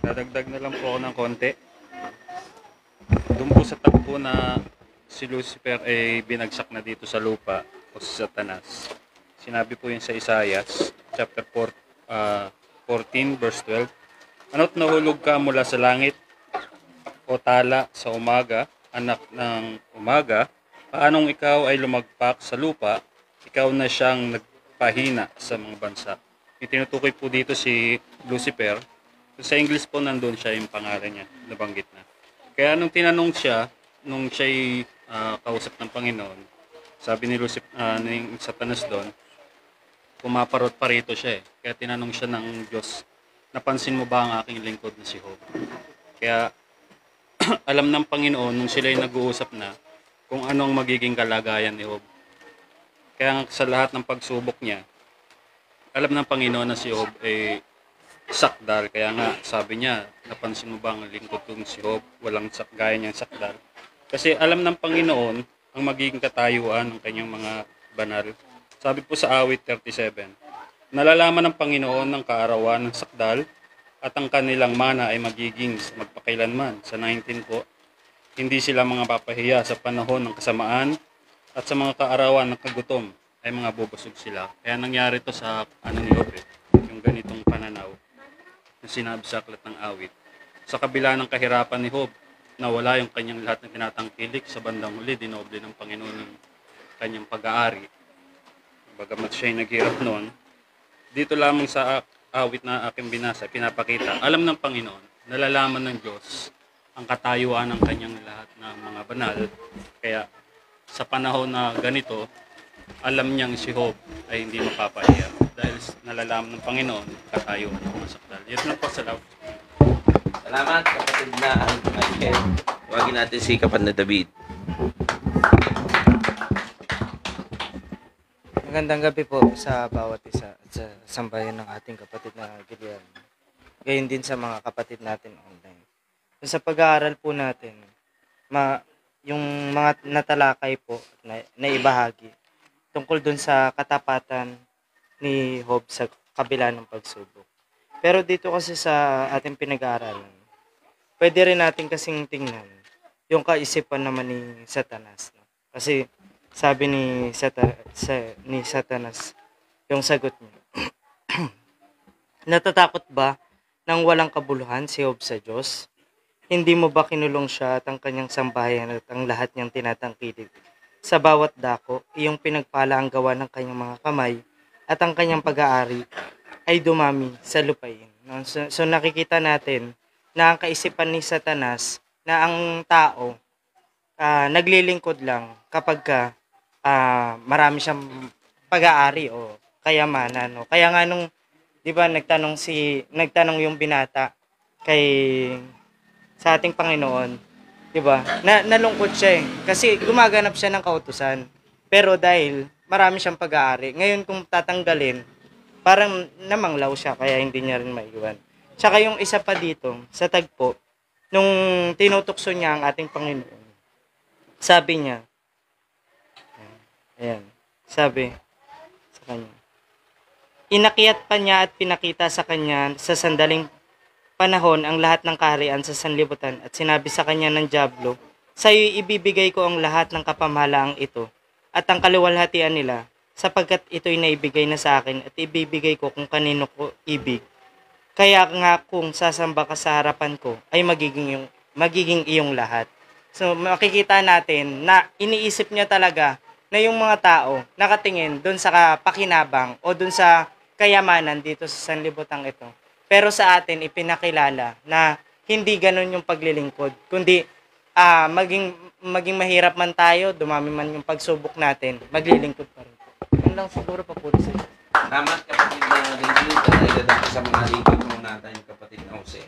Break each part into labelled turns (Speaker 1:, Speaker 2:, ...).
Speaker 1: Dadagdag na lang po ako ng konti. Doon po sa tagpo na si Lucifer ay binagsak na dito sa lupa o sa Satanas. Sinabi po yun sa Isaias chapter 4, 14 verse 12. Ano't nahulog ka mula sa langit o tala sa umaga, anak ng umaga, paanong ikaw ay lumagpak sa lupa, ikaw na siyang nagpahina sa mga bansa. Itinutukoy po dito si Lucifer. Sa English po nandun siya yung pangalan niya, nabanggit na. Kaya nung tinanong siya, nung siya'y kausap ng Panginoon, sabi ni Lucifer, ng Satanas doon, pumaparot pa rito siya eh. Kaya tinanong siya ng Diyos, napansin mo ba ang aking lingkod na si Job? Kaya alam ng Panginoon nung sila'y nag-uusap na kung anong magiging kalagayan ni Job. Kaya sa lahat ng pagsubok niya, alam ng Panginoon na si Job ay sakdal. Kaya nga sabi niya, napansin mo ba ang lingkod kong si Job? Walang gaya niyang sakdal. Kasi alam ng Panginoon ang magiging katayuan ng kanyang mga banal. Sabi po sa awit 37, nalalaman ng Panginoon ng kaarawan ng sakdal at ang kanilang mana ay magiging magpakailanman. Sa 19 po, hindi sila mga papahiya sa panahon ng kasamaan at sa mga kaarawan ng kagutom ay mga bubusog sila. Kaya nangyari to sa ni Job yung ganitong pananaw na sinabi sa aklat ng awit. Sa kabila ng kahirapan ni Job, nawala yung kanyang lahat ng tinatangkilik, sa bandang huli, dinoble ng Panginoon ng kanyang pag-aari. Bagamat siya'y naghirap noon, dito lamang sa awit na aking binasa, pinapakita, alam ng Panginoon, nalalaman ng Diyos ang katayuan ng kanyang lahat ng mga banal. Kaya sa panahon na ganito, alam niyang si Job ay hindi mapapahiya dahil nalalaman ng Panginoon katayuan ng mga sakdal. Yun lang po sa love.
Speaker 2: Salamat kapatid na Michael. Huwagin natin si kapatid na David.
Speaker 3: Magandang gabi po sa bawat isa at sa sambayan ng ating kapatid na Guillermo. Gayon din sa mga kapatid natin online. Sa pag-aaral po natin, yung mga natalakay po na ibahagi tungkol dun sa katapatan ni Job sa kabila ng pagsubok. Pero dito kasi sa ating pinag-aaralan, pwede rin natin kasing tingnan yung kaisipan naman ni Satanas. No? Kasi sabi ni Satanas, yung sagot niya, natatakot ba nang walang kabuluhan si Job sa Diyos? Hindi mo ba kinulong siya at ang kanyang sambahayan at ang lahat niyang tinatangkilik? Sa bawat dako, iyong pinagpala ang gawa ng kanyang mga kamay at ang kanyang pag-aari ay dumami sa lupain. No? So nakikita natin na ang kaisipan ni Satanas na ang tao naglilingkod lang kapag marami siyang pag-aari o kayamanan. No? Kaya nga nung, di ba, nagtanong yung binata sa ating Panginoon, 'di ba? Nalungkot siya kasi gumaganap siya ng kautusan. Pero dahil marami siyang pag-aari, ngayon kung tatanggalin, parang namanglaw siya kaya hindi niya rin maiwan. Tsaka yung isa pa dito, sa tagpo, nung tinutukso niya ang ating Panginoon, sabi niya, ayan, sabi sa kanya, inakyat pa niya at pinakita sa kanya sa sandaling panahon ang lahat ng kaharian sa sanlibutan at sinabi sa kanya ng dyablo, sa iyo ibibigay ko ang lahat ng kapamahalaang ito at ang kaluwalhatian nila sapagkat ito'y naibigay na sa akin at ibibigay ko kung kanino ko ibig. Kaya nga kung sasamba ka sa harapan ko ay magiging iyong lahat. So makikita natin na iniisip niya talaga na yung mga tao nakatingin doon sa pakinabang o doon sa kayamanan dito sa sanlibutan ito. Pero sa atin, ipinakilala na hindi ganun yung paglilingkod, kundi maging mahirap man tayo, dumami man yung pagsubok natin, maglilingkod pa rin po. Yun lang siguro pa po sa iyo.
Speaker 2: Salamat kapatid na David. Kanagdadag sa mga lingkod mo natin kapatid na Jose.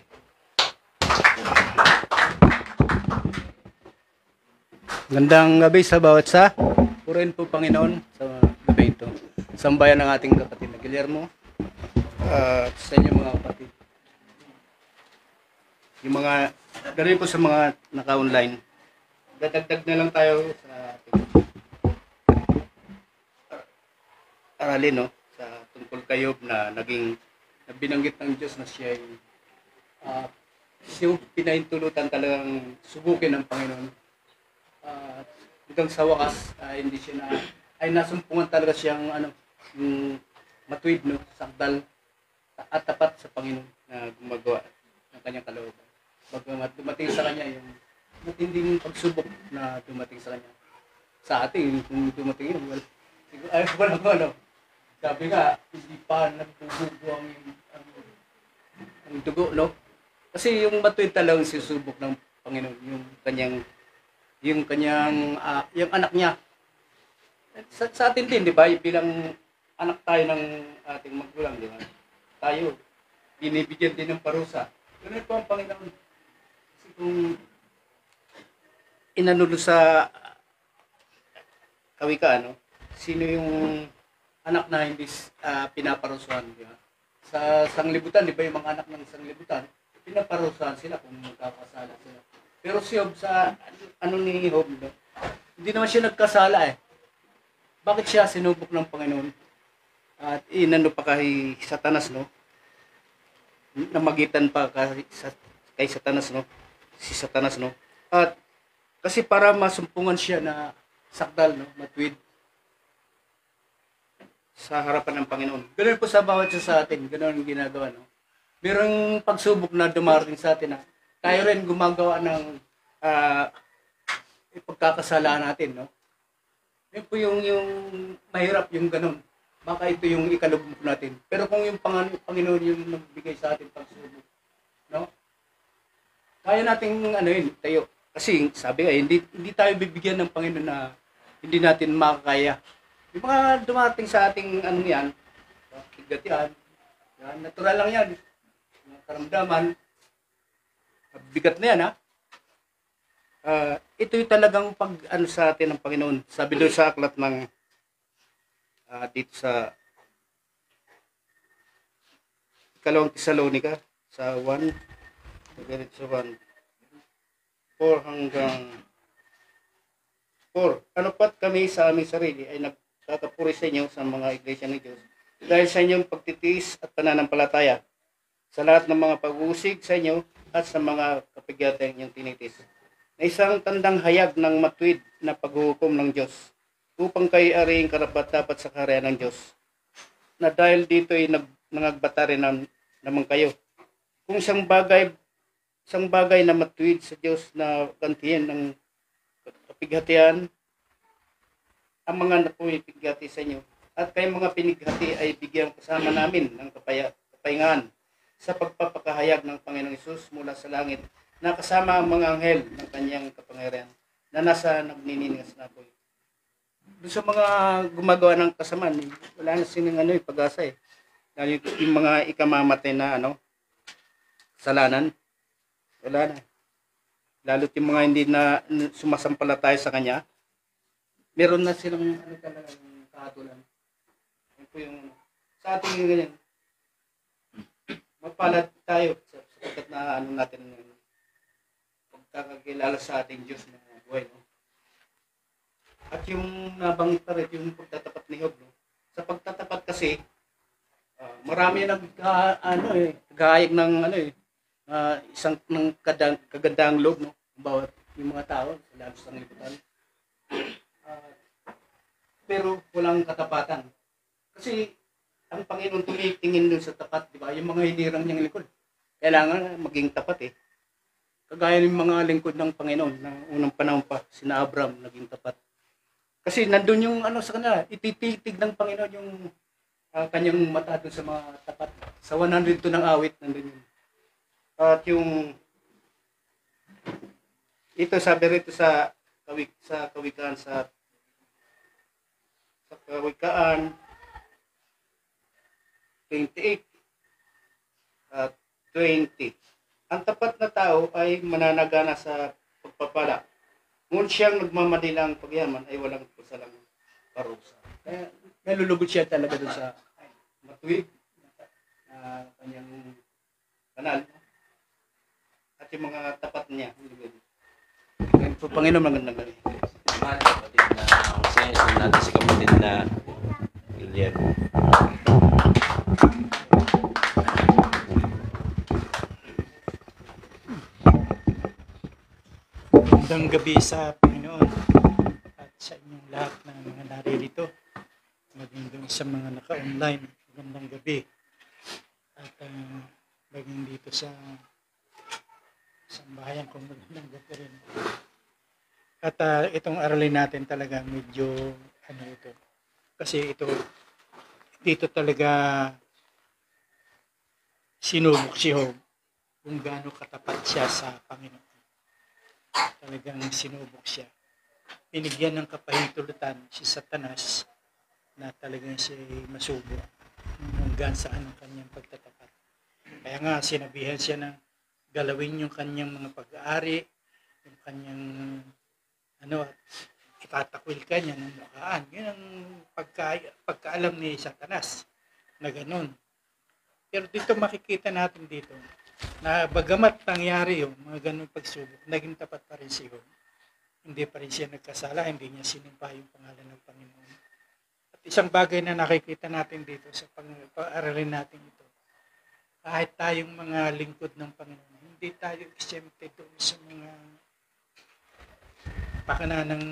Speaker 4: Gandang gabi sa bawat isa. Purihin po Panginoon sa gabi ito. Sambayan ng ating kapatid na Guillermo. Sa inyo mga kapatid. Yung mga, ganun po sa mga naka-online. Dadagdag na lang tayo sa ating aralin, no? Sa tungkol kay Job na binanggit ng Diyos na siya ay yung pinahintulutan talagang subukin ng Panginoon. Hanggang sa wakas, hindi siya ay nasumpungan talaga siyang yung matuwid, no, sakdal at tapat sa Panginoon na gumagawa ng kanyang kalooban. Bagamat dumating sa kanya yung matinding pagsubok na dumating sa kanya. Sa atin, kung dumating yun, walang sabi nga, hindi pa nagbubugo ang dugo, no? Kasi yung matuwid talagang susubok ng Panginoon, yung anak niya. Sa atin din, di ba? Bilang anak tayo ng ating magulang, di ba? Tayo, binibigyan din ng parusa. Ganun po ang Panginoon. Kasi kung inanulo sa kawikaan, no? Sino yung anak na hindi pinaparusahan, di ba? Sa sanglibutan, di ba yung mga anak ng sanglibutan, pinaparusahan sila kung magkakasala sila. Pero si Job, sa ni Job, no? Hindi naman siya nagkasala eh. Bakit siya sinubok ng Panginoon? At inano pa kay Satanas, no? Namagitan pa kay Satanas, no? Si Satanas, no? At kasi para masumpungan siya na sakdal, no? Matuwid sa harapan ng Panginoon. Ganun po sa bawat isa sa atin. Ganun ang ginagawa, no? Merong pagsubok na dumarating sa atin, na tayo rin gumagawa ng pagkakasala natin, no? Yun po yung mahirap, yung ganun. Baka ito yung ikalugmok natin. Pero kung yung Panginoon yung nagbigay sa atin pagsubok, no? Kaya nating tayo. Kasi sabi nga, hindi tayo bibigyan ng Panginoon na hindi natin makakaya. Yung mga dumating sa ating yan, tigatian, yan, natural lang yan. Mga karamdaman, bigat na yan, ha? Ito yung talagang sa atin ng Panginoon. Sabi doon sa aklat ng dito sa Ikalawang Tesalonica sa 1 4 hanggang 4. Ano pat kami sa aming sarili ay nagkakapuri sa inyo sa mga iglesia ng Diyos dahil sa inyong pagtitiis at pananampalataya sa lahat ng mga pag-uusig sa inyo at sa mga kapighatan inyong tinitis, na isang tandang hayag ng matuwid na paghuhukom ng Diyos upang kayo ariing karapat-dapat sa kaharian ng Diyos, na dahil dito ay nangagbata rin naman kayo. Kung isang bagay na matuwid sa Diyos na gantihan ng kapighatian ang mga napumipighati sa inyo, at kayong mga pinighati ay bigyan kasama namin ng kapahingahan sa pagpapakahayag ng Panginoong Hesus mula sa langit, na kasama ang mga anghel ng kanyang kapangyarihan na nasa nagniningas na apoy. Doon sa mga gumagawa ng kasamaan, wala na silang pag-asa eh. Dahil yung mga ikamamatay na kasalanan, wala na. Lalo't yung mga hindi na sumasampalataya sa kanya, meron na silang talagang kahatulan. Yan po yung sa ating ganyan. Mapalad tayo sapagkat na natin pagkakakilala sa ating Diyos na buhay, no? At yung nabanggit pa rin, yung pagtatapat ni Job, no? Sa pagtatapat kasi, marami nagkahayag ng isang kagandang loob, no? Bawat yung mga tao, lalo sa liputan. Pero walang katapatan. Kasi ang Panginoon tumitingin dun sa tapat, di ba? Yung mga hinirang niyang lingkod, kailangan maging tapat eh. Kagaya ng mga lingkod ng Panginoon na unang panahon pa, sina Abraham naging tapat. Kasi nandun yung sa kanila, itititig ng Panginoon yung kanyang mata doon sa mga tapat. Sa 102 ng awit, nandun yun. At yung ito sabi rito sa kawikaan sa kawikaan 28 at 20. Ang tapat na tao ay mananagana sa pagpapala. Ngunit siyang nagmamanilang pagyaman ay walang kusalang parusa. Kaya nalulugod siya talaga doon sa matuwid na kanyang kanal. At yung mga tapat niya. Yan po, Panginoon, magandang gabi.
Speaker 2: Salamat, kapatid na Jose. Sunod natin si kapatid na Guillermo.
Speaker 5: Magandang gabi sa Panginoon at sa inyong lahat ng mga naririto. Maging doon sa mga naka-online. Magandang gabi. At maging dito sa sambahayan kong magandang gabi rin. At itong aralin natin talaga medyo ito. Kasi dito talaga sinubok si Job kung gaano katapat siya sa Panginoon. Talagang sinubok siya. Binigyan ng kapahintulutan si Satanas na talagang siya masubo hanggang saan ang kanyang pagtatapat. Kaya nga sinabihan siya na galawin yung kanyang mga pag-aari, yung kanyang at itatakwil ka niya ng mukhaan. Yun ang pagkaalam ni Satanas na ganun. Pero dito makikita natin dito na bagamat nangyari yung mga ganun pagsubok, naging tapat pa rin si Job. Hindi pa rin siya nagkasala, hindi niya sinumpa yung pangalan ng Panginoon. At isang bagay na nakikita natin dito sa pag-aralin natin ito, kahit tayong mga lingkod ng Panginoon, hindi tayo exempted doon sa mga pakana ng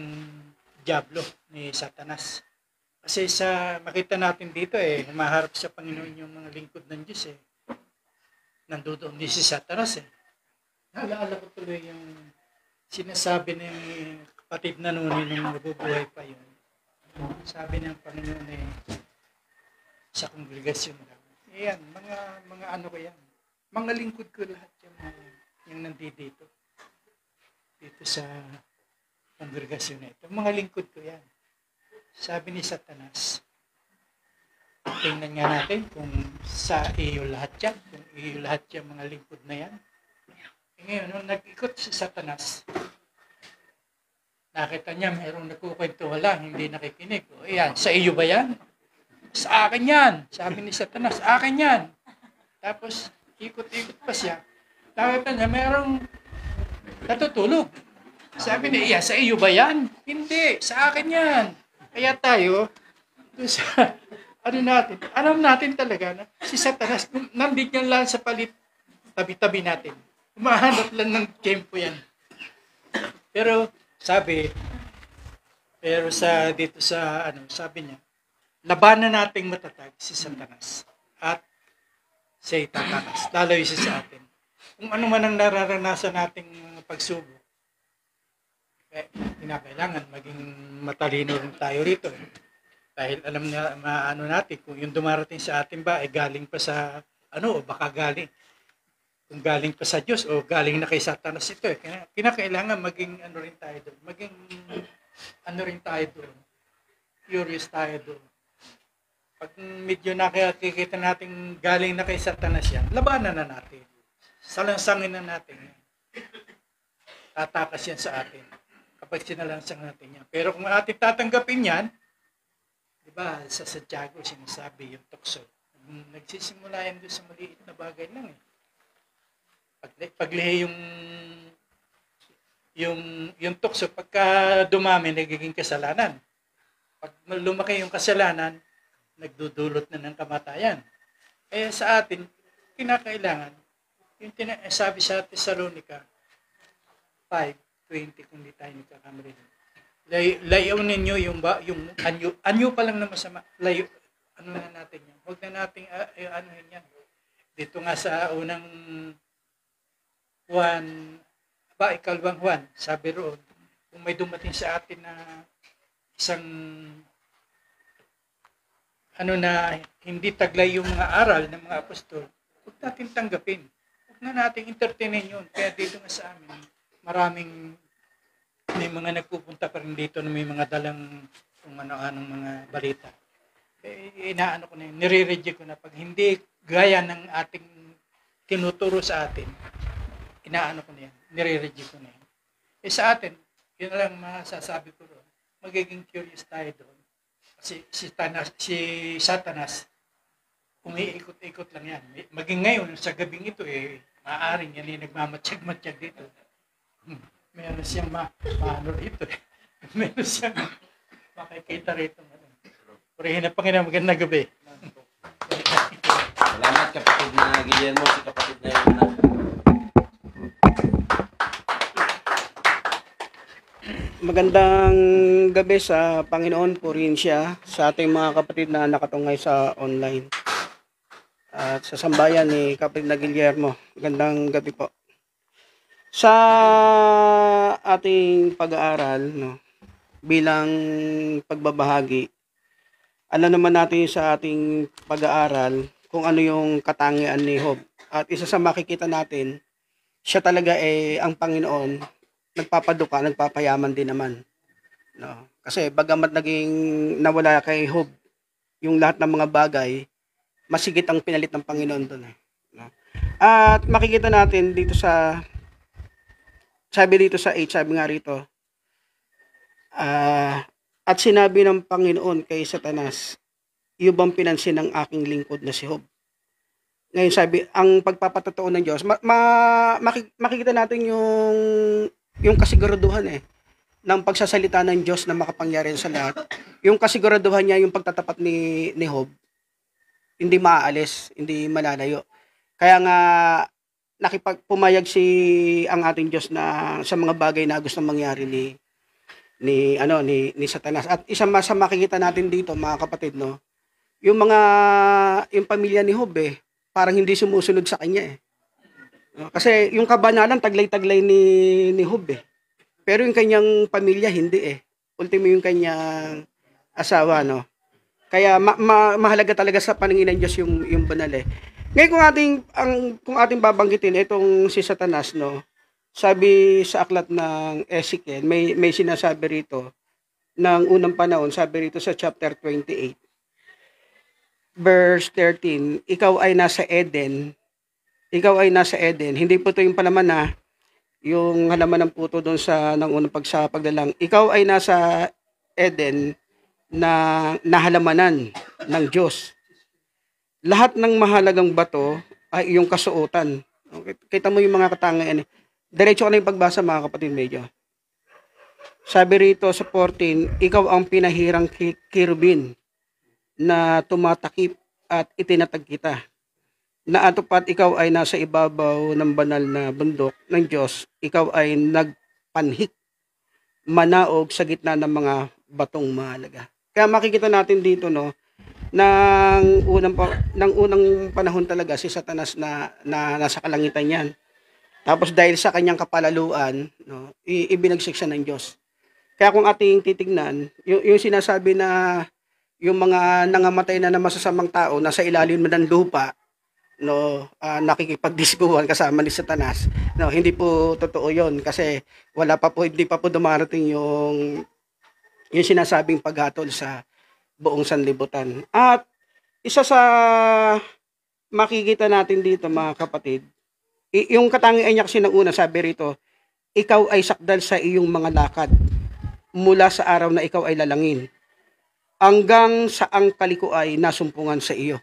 Speaker 5: Diablo ni Satanas. Kasi makita natin dito humaharap sa Panginoon yung mga lingkod ng Diyos nandoon din si Satanas Naalala ko tuloy yung sinasabi ng kapatid na noon nung nabubuhay pa yun. Sabi ng Panginoon sa kongregasyon daw. Yan, mga ano ko yan. Mga lingkod ko lahat yung nandito. Dito sa kongregasyon na ito. Mga lingkod ko yan. Sabi ni Satanas, tingnan nga natin kung sa iyo lahat yan, kung iyo lahat yung mga lingkod na yan. Ngayon, nung nag-ikot si Satanas, nakita niya mayroong nagkukwento lang, hindi nakikinig. O yan, sa iyo ba yan? Sa akin yan. Sabi ni Satanas, akin yan. Tapos, ikot-ikot pa siya. Nakita niya mayroong natutulog. Sabi niya, sa iyo ba yan? Hindi, sa akin yan. Kaya tayo, sa alam natin talaga na si Satanas, nandito lang sa palit, tabi-tabi natin. Umahanap lang ng tempo yan. Pero, sabi niya, labanan nating matatag si Satanas at siya itatakas. Laloy siya sa atin. Kung ano man ang nararanasan nating pagsubok, kinakailangan maging matalino rin tayo rito. Dahil alam na maano natin kung yung dumarating sa atin ba galing pa sa o baka galing kung galing pa sa Diyos o galing na kay Satanas ito. Kinakailangan maging rin tayo doon. Maging rin tayo doon. Curious tayo doon. Pag medyo nakikita natin galing na kay Satanas yan, labanan na natin. Salangsangin na natin. Tatakas yan sa atin. Kapag sinalangsang natin yan. Pero kung atin tatanggapin yan, diba, sa Santiago sinasabi yung tukso. Nagsisimula yan doon sa maliit na bagay lang Paglihi yung tukso, pagka dumami, nagiging kasalanan. Pag lumaki yung kasalanan, nagdudulot na ng kamatayan. Kaya sa atin, kinakailangan, yung sabi sa Thessalonica 5:20, kung di tayo nagkakamali. Layaw ninyo yung anyo pa lang na masama. Layo, na natin yan. Huwag na nating yan. Dito nga sa unang ikalawang Juan, sabi roon, kung may dumating sa atin na isang na hindi taglay yung mga aral ng mga apostol, huwag natin tanggapin. Huwag na natin entertainin yun. Kaya dito nga sa amin, may mga nagpupunta pa rin dito na may mga dalang kung ano-anong mga balita. Inaano ko na yun, nire-reject ko na pag hindi gaya ng ating tinuturo sa atin, inaano ko na yan, nire-reject ko na yan. Sa atin, yun lang masasabi ko doon, magiging curious tayo doon. Kasi si Satanas, umiikot-ikot lang yan. Maging ngayon, sa gabing ito, maaaring yan nagmamatsyag-matsyag dito. Meron siyang maano rito. Meron siyang makikita rito. Purihin na Panginoon, magandang gabi.
Speaker 2: Salamat kapatid na Guillermo, si kapatid na yun na.
Speaker 4: Magandang gabi sa Panginoon, purihin siya sa ating mga kapatid na nakatungay sa online. At sa sambayan ni kapatid na Guillermo. Magandang gabi po. Sa ating pag-aaral, no, bilang pagbabahagi, alam naman natin sa ating pag-aaral kung ano yung katangian ni Job. At isa sa makikita natin, siya talaga ang Panginoon, nagpapaduka, nagpapayaman din naman. No? Kasi bagamat naging nawala kay Job yung lahat ng mga bagay, masigit ang pinalit ng Panginoon doon. No? At makikita natin dito sabi dito sa 8, sabi nga rito, at sinabi ng Panginoon kay Satanas, iyo bang pinansin ng aking lingkod na si Job? Ngayon sabi, ang pagpapatotoo ng Diyos, makikita natin yung kasiguraduhan ng pagsasalita ng Diyos na makapangyarihan sa lahat. Yung kasiguraduhan niya, yung pagtatapat ni Job, hindi maaalis, hindi malalayo. Kaya nga nakipagpumayag ang ating Diyos na sa mga bagay na gusto mangyari ni Satanas. At isa sa makikita natin dito, mga kapatid, no, yung pamilya ni Job parang hindi sumusunod sa kanya no, kasi yung kabanalan taglay-taglay ni Job pero yung kanyang pamilya hindi ultimo yung kanyang asawa, no. Kaya mahalaga talaga sa paningin ng Diyos yung banal Ngayon kung ating babanggitin itong si Satanas, no, sabi sa aklat ng Ezekiel, may sinasabi rito ng unang panahon, sabi rito sa chapter 28 verse 13, ikaw ay nasa Eden, hindi po ito yung palaman na yung halaman ng puto doon ng unang paglalang, ikaw ay nasa Eden na nahalamanan ng Diyos. Lahat ng mahalagang bato ay iyong kasuotan. Okay? Kita mo yung mga katangian. Diretso ka na yung pagbasa, mga kapatid, medyo. Sabi rito sa 14, ikaw ang pinahirang kirubin na tumatakip at itinatag kita. Naatupat ikaw ay nasa ibabaw ng banal na bundok ng Diyos. Ikaw ay nagpanhik, manaog sa gitna ng mga batong mahalaga. Kaya makikita natin dito, no, ng unang panahon talaga si Satanas na nasa kalangitan yan. Tapos dahil sa kanyang kapalaluan, no, ibinagsik siya ng Diyos. Kaya kung ating titignan, yung sinasabi na yung mga nangamatay na masasamang tao nasa ilalim ng lupa, no, nakikipagdiskuhan kasama ni Satanas, no, hindi po totoo yon kasi hindi pa po dumarating yung sinasabing paghatol sa buong sanlibutan. At isa sa makikita natin dito, mga kapatid, yung katangian niya kasi ng una, sabi rito, ikaw ay sakdal sa iyong mga lakad mula sa araw na ikaw ay lalangin hanggang sa ang kaliko ay nasumpungan sa iyo.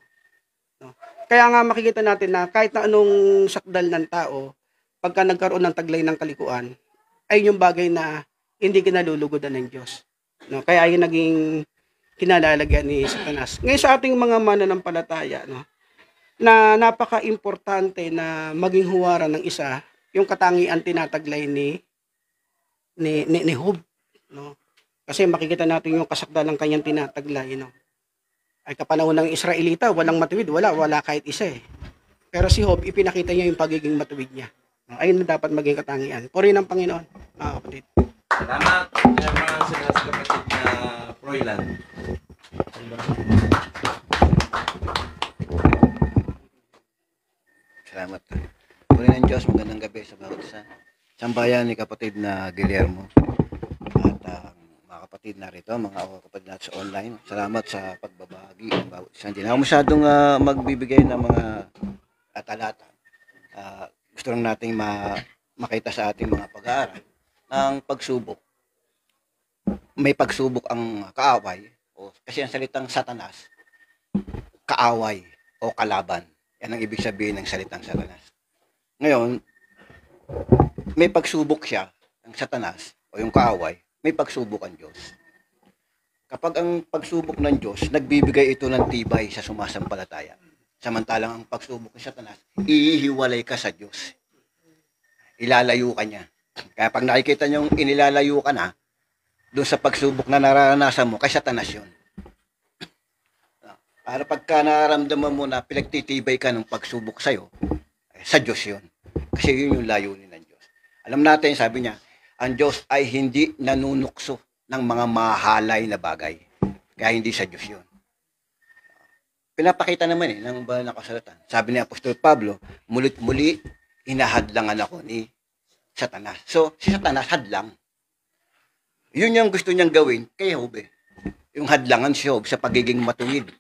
Speaker 4: No? Kaya nga makikita natin na kahit na anong sakdal ng tao, pagka nagkaroon ng taglay ng kalikuan, ay yung bagay na hindi kinalulugodan ng Diyos. No? Kaya yung naging kinalalagyan ni Satanas. Ngayon sa ating mga mananampalataya, no, na napaka-importante na maging huwaran ng isa, yung katangian tinataglay ni Job. No? Kasi makikita natin yung kasakdalang kanyang tinataglay, no? Ay kapanahon ng Israelita, walang matuwid, wala kahit isa Pero si Job, ipinakita niya yung pagiging matuwid niya. No? Ayun na dapat maging katangian. Purihin ng Panginoon, mga kapatid.
Speaker 2: Salamat. Kaya mga kapatid na Froilan.
Speaker 6: Salamat. Purihin ng Diyos, magandang gabi sa bawat isa. Sambayan ni kapatid na Guillermo. At mga kapatid narito, mga kapatid natin sa online. Salamat sa pagbabahagi ng bawat isa. Hindi na ako masyadong magbibigay ng mga talata. Gusto lang nating makita sa ating mga pag-aaral ng pagsubok. May pagsubok ang kaaway, kasi ang salitang Satanas, kaaway o kalaban. Yan ang ibig sabihin ng salitang Satanas. Ngayon, may pagsubok siya, ang Satanas o yung kaaway, may pagsubok ang Diyos. Kapag ang pagsubok ng Diyos, nagbibigay ito ng tibay sa sumasampalataya. Samantalang ang pagsubok ng Satanas, ihihiwalay ka sa Diyos. Ilalayo ka niya. Kaya pag nakikita niyong inilalayo ka na, doon sa pagsubok na nararanasan mo kay Satanas yun. Para pagka nararamdaman mo na pinagtitibay ka ng pagsubok sa'yo, sa Diyos yun. Kasi yun yung layunin ng Diyos. Alam natin, sabi niya, ang Diyos ay hindi nanunukso ng mga mahalay na bagay. Kaya hindi sa Diyos yun. Pinapakita naman ng banal na kasulatan. Sabi ni Apostol Pablo, mulit muli, inahadlangan ako ni Satanas. So, si Satanas hadlang. Yun yung gusto niyang gawin kay Job eh. Yung hadlangan si Job sa pagiging matuwid.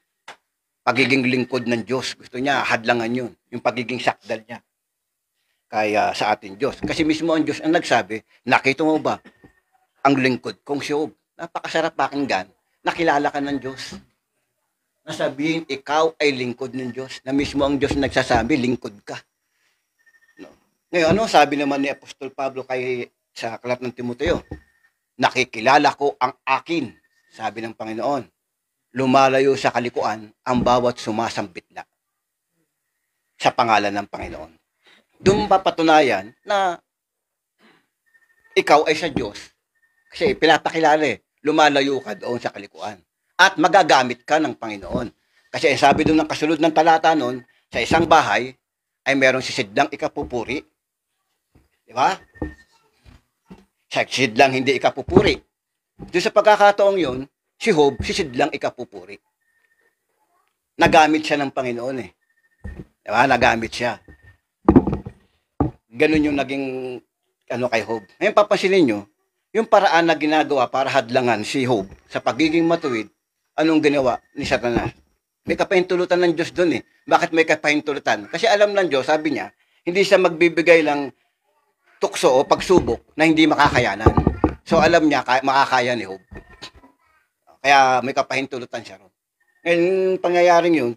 Speaker 6: Pagiging lingkod ng Diyos. Gusto niya, hadlangan yun. Yung pagiging sakdal niya. Kaya sa ating Diyos. Kasi mismo ang Diyos ang nagsabi, nakita mo ba ang lingkod kong si Job? Napakasarap pakinggan. Nakilala ka ng Diyos. Nasabihin, ikaw ay lingkod ng Diyos. Na mismo ang Diyos nagsasabi, lingkod ka. No. Ngayon, ano sabi naman ni Apostol Pablo sa aklat ng Timoteo? Nakikilala ko ang akin, sabi ng Panginoon. Lumalayo sa kalikuan ang bawat sumasambitla sa pangalan ng Panginoon. Doon papatunayan na ikaw ay sa Diyos. Kasi pinapakilala lumalayo ka doon sa kalikuan. At magagamit ka ng Panginoon. Kasi sabi doon ng kasunod ng talata noon, sa isang bahay ay merong sisidlang ikapupuri. Di ba? Sisidlang hindi ikapupuri. Doon sa pagkakataong yun, si Job, sisidlang ikapupuri. Nagamit siya ng Panginoon eh. Diba? Nagamit siya. Ganun yung naging kay Job. Ngayon papansinin nyo, yung paraan na ginagawa para hadlangan si Job sa pagiging matuwid, anong ginawa ni Satanas? May kapahintulutan ng Diyos doon eh. Bakit may kapahintulutan? Kasi alam ng Diyos, sabi niya, hindi siya magbibigay ng tukso o pagsubok na hindi makakayanan. So alam niya, makakaya ni Job. Kaya may kapahintulutan siya ron. Ngayon, pangyayaring yun,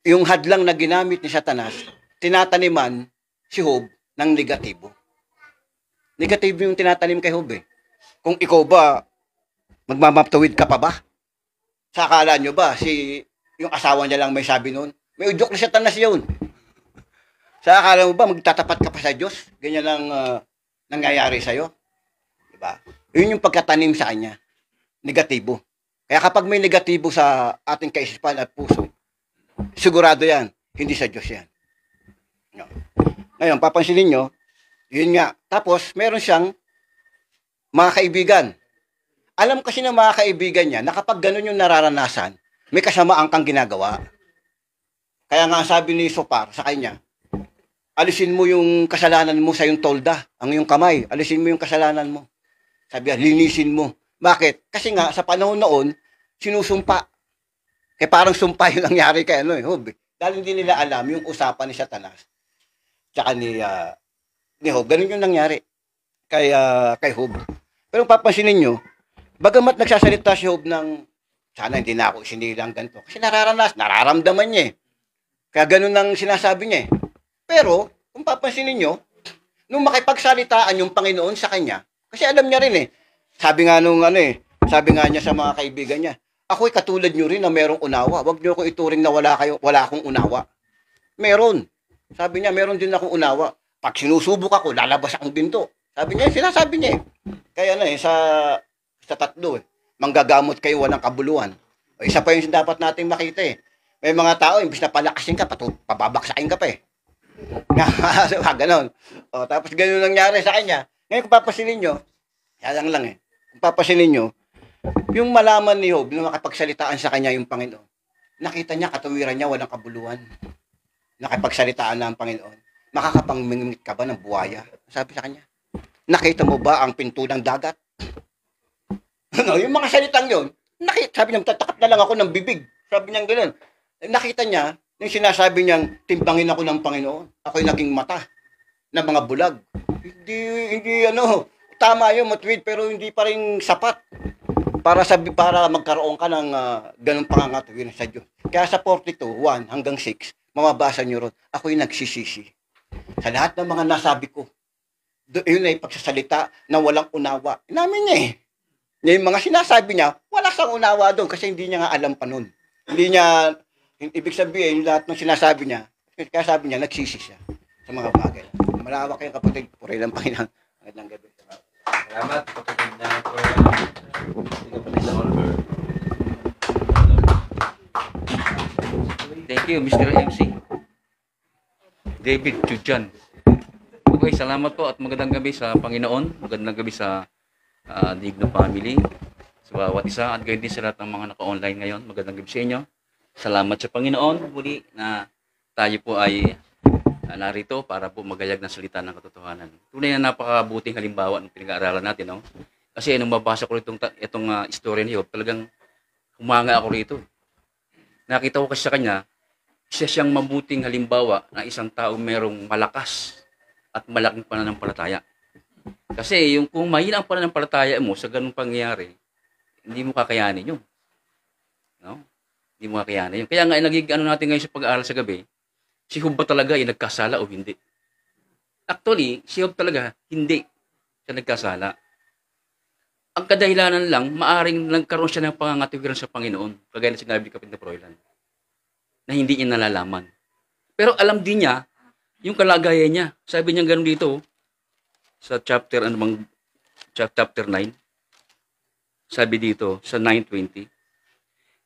Speaker 6: yung hadlang na ginamit ni Satanas, tinataniman si Job ng negatibo. Negatibo yung tinatanim kay Job eh. Kung ikaw ba, magmamatuwid ka pa ba? Sa akala nyo ba, yung asawa niya lang may sabi noon? May udyok na Satanas yun. Sa akala mo ba, magtatapat ka pa sa Diyos? Ganyan lang nangyayari sa'yo. Diba? Yun yung pagkatanim sa kanya. Negatibo. Kaya kapag may negatibo sa ating kaisipan at puso, sigurado yan, hindi sa Diyos yan. No. Ngayon, papansinin nyo, yun nga. Tapos, meron siyang mga kaibigan. Alam kasi ng mga kaibigan niya na kapag ganun yung nararanasan, may kasamaan kang ginagawa. Kaya nga sabi ni Sopar sa kanya, alisin mo yung kasalanan mo sa yung tolda, ang yung kamay, alisin mo yung kasalanan mo. Sabi niya, linisin mo. Bakit? Kasi nga, sa panahon noon, sinusumpa. Kaya parang sumpa yung nangyari kay Job. Dahil hindi nila alam yung usapan ni Satanas. Tsaka ni Job. Ganun yung nangyari kay Job. Pero papansinin nyo, bagamat nagsasalita si Job ng, sana hindi na ako sinilang ganito. Kasi nararamdaman niya eh. Kaya ganun ang sinasabi niya eh. Pero, kung papansinin nyo, nung makipagsalitaan yung Panginoon sa kanya, kasi alam niya rin eh, sabi nga niya sa mga kaibigan niya, ako'y katulad niyo rin na merong unawa. Huwag niyo ako ituring na wala akong unawa. Meron. Sabi niya, meron din akong unawa. Pag sinusubok ako, lalabas akong ginto. Sabi niya, sinasabi niya eh. Kaya sa tatlo eh, manggagamot kayo walang kabuluhan. O, isa pa yung dapat nating makita eh. May mga tao, imbis na palakasin ka, pababaksakin ka pa eh. Ganon. O, tapos ganon nangyari sa kanya. Ngayon kung papasinin nyo, yan lang eh. Kung papasinin nyo, yung malaman ni Job na makipagsalitaan sa kanya yung Panginoon, nakita niya katuwiran niya walang kabuluhan. Nakipagsalitaan na ang Panginoon. Makakapangmingit ka ba ng buwaya? Sabi sa kanya, nakita mo ba ang pinto ng dagat? Yung mga salitang yun, sabi niya, tatakap na lang ako ng bibig. Sabi niya gano'n. Nakita niya, yung sinasabi niyang, timbangin ako ng Panginoon. Ako'y naging mata ng mga bulag. Hindi tama yun, matuwid, pero hindi pa rin sapat para magkaroon ka ng ganung pangangatuwin sa Diyos. Kaya sa 42:1 hanggang 6, mamabasa niyo ron, ako'y nagsisisi. Sa lahat ng mga nasabi ko, yun ay pagsasalita na walang unawa. Inamin niya eh. Yung mga sinasabi niya, wala siyang unawa doon kasi hindi niya nga alam pa nun. Ibig sabihin, lahat ng sinasabi niya, kaya sabi niya, nagsisi siya sa mga bagay. Malawak kayong kapatid, purilang Panginoon. Magandang gabi.
Speaker 2: Salamat, kapatid na Si kapatid na Oliver.
Speaker 7: Thank you, Mr. MC. David Chujan. Okay, salamat po at magandang gabi sa Panginoon. Magandang gabi sa Digno Family. Sa bawat isa at gayon din sa lahat ng mga naka-online ngayon. Magandang gabi sa inyo. Salamat sa Panginoon muli na tayo po ay narito para po magayag ng salita ng katotohanan. Tunay na napakabuting halimbawa ng pinag-aaralan natin. No? Kasi nung mabasa ko itong story ni Job, talagang humanga ako rito. Nakita ko kasi sa kanya, isa siyang mabuting halimbawa na isang tao merong malakas at malaking pananampalataya. Kasi yung kung mahina ang pananampalataya mo sa ganung pangyayari, hindi mo kakayanin yun. No? Hindi mo kakayanin yun. Kaya nga, naging natin ngayon sa pag-aaral sa gabi, si Job ba talaga ay nagkasala o hindi? Actually, si Job talaga, hindi siya nagkasala. Ang kadahilanan lang, maaring nagkaroon siya ng pangangatiwiran sa Panginoon, kagaya na sinabi ni Kapitna Froilan, na hindi niya nalalaman. Pero alam din niya, yung kalagayan niya. Sabi niya ganun dito, sa chapter 9, sabi dito, sa 9:20,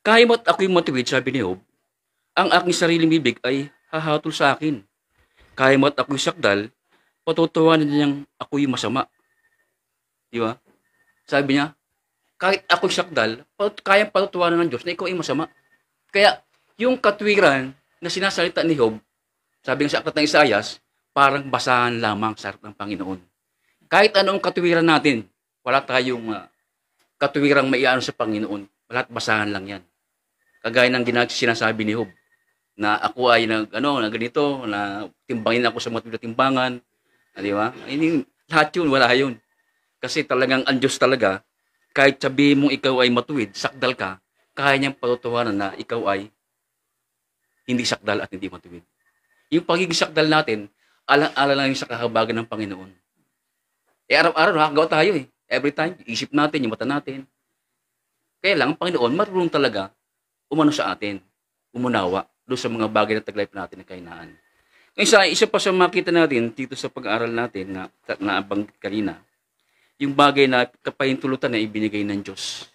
Speaker 7: "Kahit ako'y matuwid," sabi ni Job, "ang aking sariling bibig ay hahatol sa akin. Kahit ako'y sakdal, patutuwanan niyang ako'y masama." Di ba? Sabi niya, kahit ako'y sakdal, kayang patutuwanan ng Diyos na ikaw ay masama. Kaya, yung katwiran na sinasalita ni Job, sabi nga sa aklat ng Isaias, parang basahan lamang sa harap ng Panginoon. Kahit anong katwiran natin, wala tayong katwirang maiano sa Panginoon. Lahat basahan lang yan. Kagaya ng sinasabi ni Job, na ako ay na ganito, na timbangin ako sa matuwid na timbangan. Di ba? Lahat yun, wala yun. Kasi talagang ang Diyos talaga, kahit sabihin mong ikaw ay matuwid, sakdal ka, kaya niyang patutuwanan na ikaw ay hindi sakdal at hindi matuwid. Yung pagiging sakdal natin, alang-alang lang yung sa kahabagan ng Panginoon. Araw-araw nakakagawa tayo eh. Every time, isip natin, yung mata natin. Kaya lang, ang Panginoon, marunong talaga umano sa atin, umunawa doon sa mga bagay na taglay natin ng kahinaan. Isa pa sa makita natin dito sa pag-aaral natin na nabanggit kanina, yung bagay na kapahintulutan na ibinigay ng Diyos.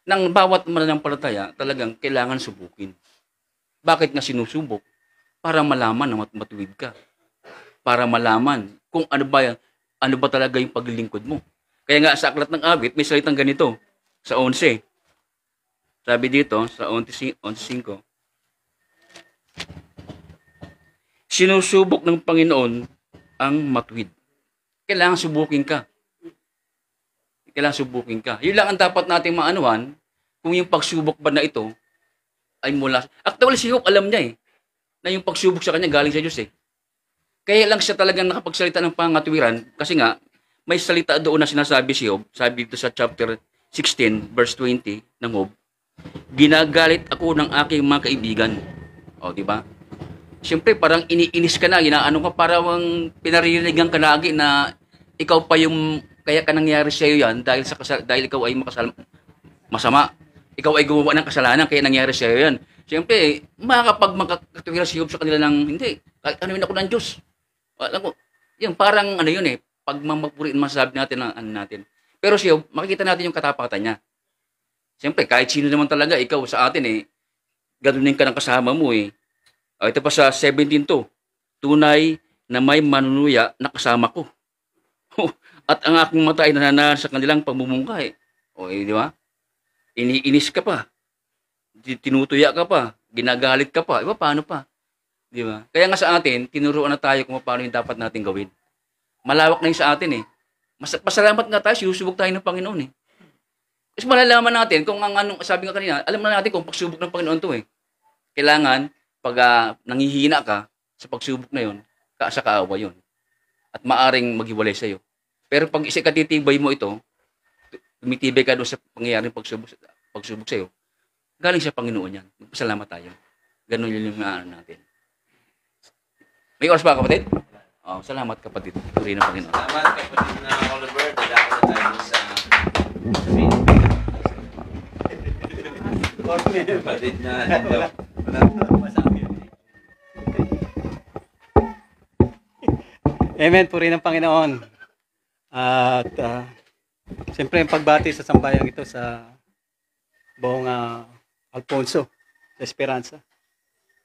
Speaker 7: Nang bawat mananampalataya, talagang kailangan subukin. Bakit nga sinusubok? Para malaman na matuwid ka. Para malaman kung ano ba talaga yung paglilingkod mo. Kaya nga sa aklat ng awit, may salitang ganito, sa 11. Sabi dito, sa 11:5, sinusubok ng Panginoon ang matuwid. Kailangan subukin ka. Yun lang ang dapat nating maanuhan kung yung pagsubok ba na ito ay mula. Actually, si Job alam niya na yung pagsubok sa kanya galing sa Diyos Kaya lang siya talagang nakapagsalita ng pangatuwiran kasi nga, may salita doon na sinasabi si Job, sabi dito sa chapter 16, verse 20 ng Job, "Ginagalit ako ng aking mga kaibigan." O, di ba? Siyempre, parang iniinis ka na, inaano ka, parang pinaririgan ka lagi na ikaw pa yung, kaya ka nangyari sa iyo yan dahil ikaw ay masama. Ikaw ay gumawa ng kasalanan, kaya nangyari sa iyo yan. Siyempre, makakatuwira si Job sa kanila ng, hindi, kahit ano yun ako ng Diyos. Alam ko, yun, parang yun pag mamagpurin, masasabi natin ang natin. Pero si Job, makikita natin yung katapatan niya. Siyempre, kahit sino naman talaga, ikaw sa atin ganunin ka ng kasama mo ito pa sa 17:2, "Tunay na may manunuya na kasama ko. At ang aking mata ay nananahan sa kanilang pagmumungkay." Di ba? Iniinis ka pa. Tinutuya ka pa. Ginagalit ka pa. Paano pa? Di ba? Kaya nga sa atin, tinuruan na tayo kung paano yung dapat natin gawin. Malawak na yung sa atin Pasalamat nga tayo, susubok tayo ng Panginoon Kasi malalaman natin kung anong sabi nga kanina, alam na natin kung pagsubok ng Panginoon to Kailangan, pag nangihina ka sa pagsubok na yun, sa kaawa yun. At maaring maghiwalay sa'yo. Pero pag katitibay mo ito, tumitibay ka doon sa pangyayaring pagsubok sa'yo, galing sa Panginoon yan. Magpasalamat tayo. Ganun yun yung natin. May oras pa, kapatid? Salamat, kapatid. Puri ng Panginoon.
Speaker 2: Salamat, kapatid na Oliver. Dadako na tayo sa kapatid na Lindo.
Speaker 5: Amen, puri ng Panginoon. At
Speaker 8: Siyempre, ang pagbati sa sambayang ito sa buong Alfonso, sa Esperanza.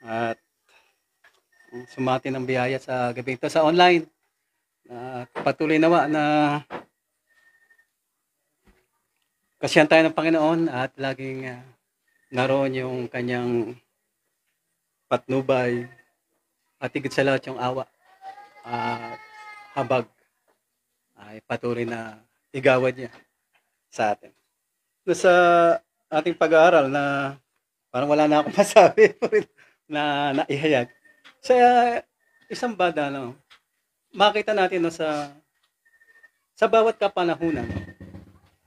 Speaker 8: At sumati ng biyaya sa gabi ito sa online. At patuloy nawa na kasiyan tayo ng Panginoon at laging naroon yung kanyang patnubay at higit sa lahat yung awa at habag ay patuloy na igawad niya sa atin. Sa ating pag-aaral na parang wala na akong masabi na naihayag. Sa isang bada, no, makita natin no, sa bawat kapanahunan,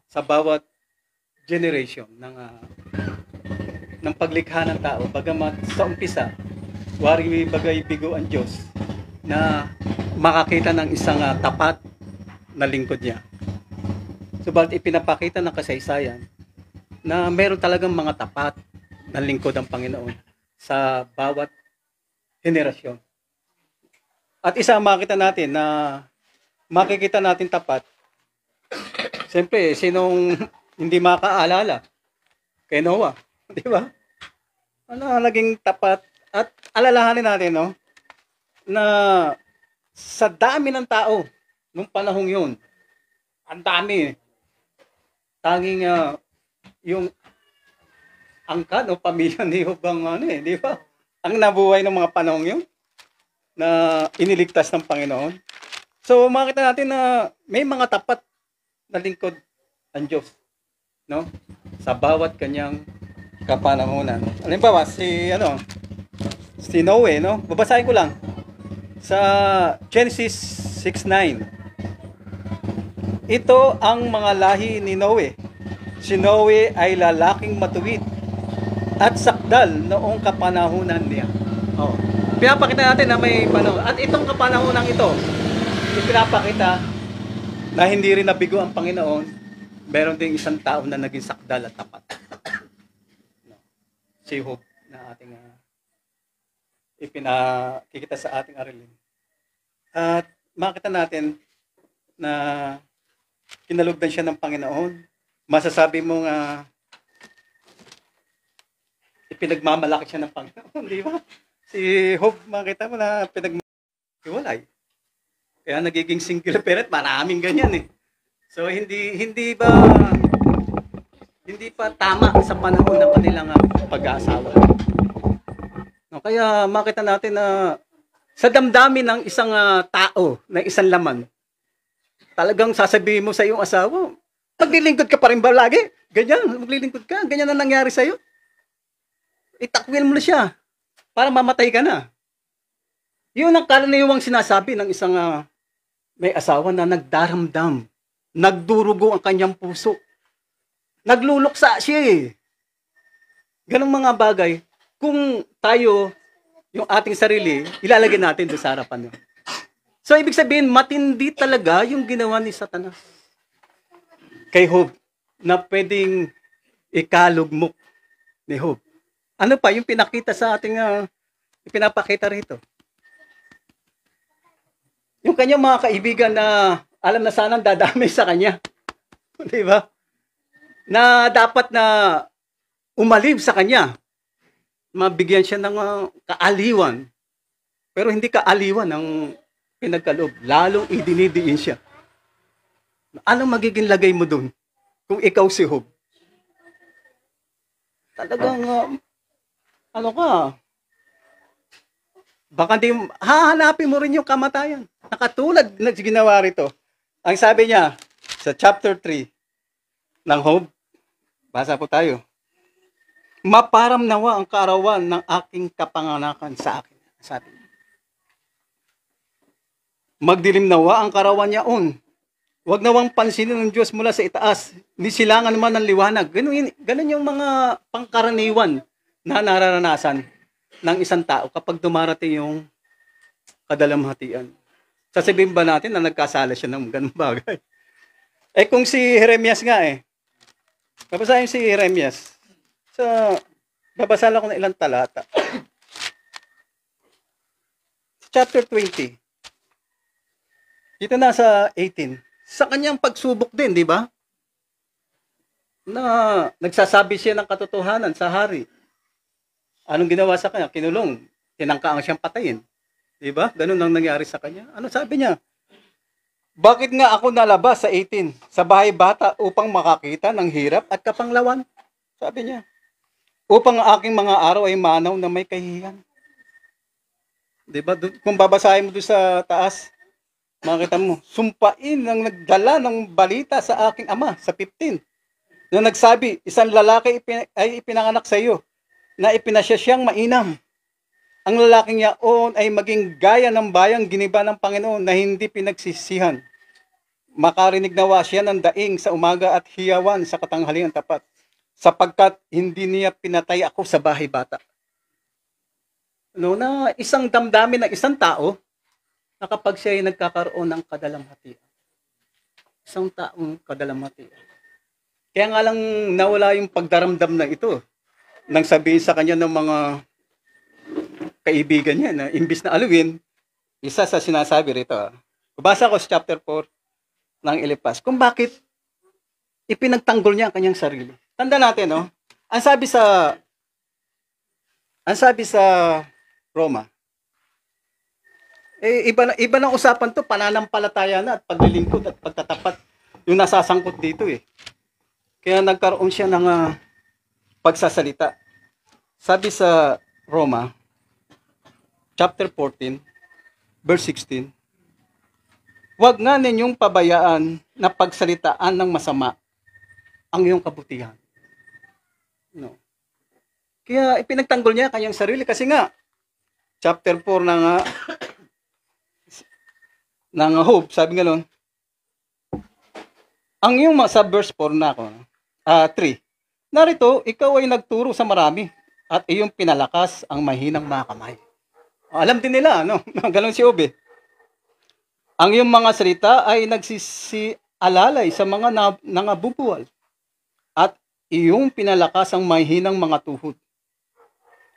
Speaker 8: sa bawat generation ng paglikha ng tao, bagamat sa umpisa, wari bagay bigo ang Diyos na makakita ng isang tapat na lingkod niya. Subalit ipinapakita ng kasaysayan na meron talagang mga tapat na lingkod ang Panginoon sa bawat henerasyon. At isa makita natin na makikita natin tapat. Siyempre, sinong hindi makaalala kay Noah, di ba? Ano naging tapat? At alalahanin natin, no, na sa dami ng tao nung panahong yun, ang dami. Tanging yung angkan o pamilya ni Job ang di ba? Ang nabuhay ng mga panahong yun na iniligtas ng Panginoon. So makita natin na may mga tapat na lingkod ang Diyos, no? Sa bawat kanyang kapanahunan. Halimbawa si Noe, no? Babasahin ko lang sa Genesis 6:9. Ito ang mga lahi ni Noe. Si Noe ay lalaking matuwid at sakdal noong kapanahunan niya. Oh. Pinapakita natin na may panahon. At itong kapanahunan ito, ipinapakita na hindi rin nabigo ang Panginoon. Meron ding isang tao na naging sakdal at tapat. No. Si Job na ating ipinakikita sa ating aralin. At makita natin na kinalugdan siya ng Panginoon. Masasabi mo nga ipinagmamalaki siya ng Panginoon, di ba? Si Job, makita mo na pinaghiwalay. Kaya nagiging single parent, maraming ganyan eh. So hindi pa tama sa panahon ng kanilang pag-aasawa. No, kaya makita natin na sa damdamin ng isang tao, ng isang laman, talagang sasabihin mo sa iyong asawa, maglilingkod ka pa rin ba lagi? Ganyan, maglilingkod ka. Ganyan na nangyari sa'yo. Itakwil mo na siya para mamatay ka na. Yun ang karaniwang sinasabi ng isang may asawa na nagdaramdam, nagdurugo ang kanyang puso. Nagluluksa siya eh. Ganong mga bagay, kung tayo, yung ating sarili, ilalagay natin doon sa harapan nyo. So, ibig sabihin, matindi talaga yung ginawa ni Satanas kay Job na pwedeng ikalugmok ni Job. Ano pa yung pinakita sa ating, pinapakita rito? Yung kanyang mga kaibigan na alam na sanang dadamay sa kanya. Di ba? Na dapat na umalib sa kanya. Mabigyan siya ng kaaliwan. Pero hindi kaaliwan ang pinagkaloob. Lalong idinidiin siya. Anong magiging lagay mo dun kung ikaw si Job? Talagang, ano ka? Baka di, hahanapin mo rin yung kamatayan. Nakatulad na ginawa rito. Ang sabi niya sa chapter 3 ng Job, basa po tayo. Maparam nawa ang kaarawan ng aking kapanganakan sa akin. Sabi niya. Magdilim nawa ang kaarawan niya on. Huwag nawang pansinin ng Diyos mula sa itaas. Ni silangan naman ng liwanag. Ganun yung mga pangkaraniwan na nararanasan ng isang tao kapag dumarating yung kadalamhatian. Sasabihin ba natin na nagkasala siya ng ganung bagay? Eh kung si Jeremias nga babasahin si Jeremias. Babasa lang ko ng ilang talata. Chapter 20. Dito na sa 18. Sa kanyang pagsubok din, di ba? na nagsasabi siya ng katotohanan sa hari. Anong ginawa sa kanya? Kinulong. Tinangkaan siyang patayin. Diba? Ganun ang nangyari sa kanya. Ano sabi niya? Bakit nga ako nalabas sa 18 sa bahay bata upang makakita ng hirap at kapanglawan? Sabi niya. Upang ang aking mga araw ay manaw na may kahihiyan. Diba? Kung babasahin mo doon sa taas, makita mo, sumpain ang nagdala ng balita sa aking ama sa 15. Na nagsabi, isang lalaki ay ipinanganak sa iyo na ipinasya siyang mainam. Ang lalaking yaon ay maging gaya ng bayang giniba ng Panginoon na hindi pinagsisihan. Makarinig nawa siya ng daing sa umaga at hiyawan sa katanghalian tapat, sapagkat hindi niya pinatay ako sa bahay bata. Na isang damdamin ng isang tao na kapag siya ay nagkakaroon ng kadalamhatian. Isang taong kadalamhatian. Kaya nga lang nawala yung pagdaramdam na ito nang sabihin sa kanya ng mga kaibigan niya na imbis na aluin, isa sa sinasabi rito. Babasa ko sa chapter 4 ng Eliphaz kung bakit ipinagtanggol niya ang kanyang sarili. Tanda natin, no? Ang sabi sa Roma, iba ng usapan to, pananampalataya na at paglilingkod at pagtatapat yung nasasangkot dito eh. Kaya nagkaroon siya ng pagsasalita. Sabi sa Roma, chapter 14, verse 16, huwag nga ninyong pabayaan na pagsalitaan ng masama ang iyong kabutihan. No. Kaya ipinagtanggol niya kanyang sarili kasi nga, chapter 4 ng Hope, sabi nga nun, ang iyong sa verse 4 na ako, 3, narito, ikaw ay nagturo sa marami at iyong pinalakas ang mahinang mga kamay. Alam din nila, no? Ganon si Obe. Ang iyong mga salita ay nagsisialalay sa mga nangabubuwal at iyong pinalakas ang mahinang mga tuhod.